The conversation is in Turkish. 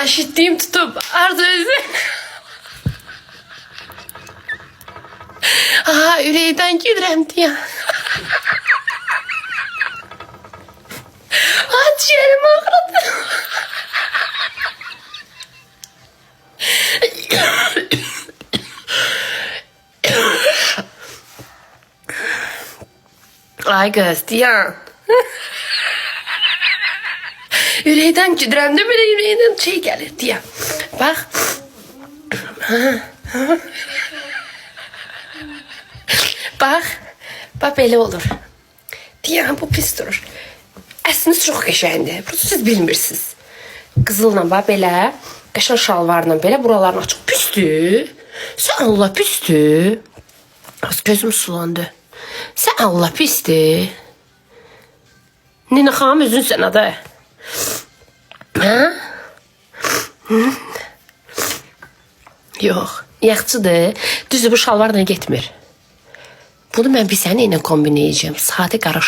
şitliğim tutup Arzu özü. Aha üreyden güdürəm diye. Ciğerim ağrıdı. Ay kız diyan. Üreyden güdürəm de böyle üreyden şey gelir diye. Bak. Bak böyle olur. Diyan bu pis durur. Əsliniz çox qəşəngdir. Bunu siz bilmirsiniz. Qızılla bax belə, qəşəng şalvarla belə buralarını açıq püstü. Sən Allah püstü. Az gözüm sulandı. Sən Allah püstü. Nina xanım özün sən adı. Hə? Yox, yaxçıdır. Düzdür bu şalvarla getmir. Bunu mən bir sənə ilə kombinləyəcəm. Sadə qara şalvar.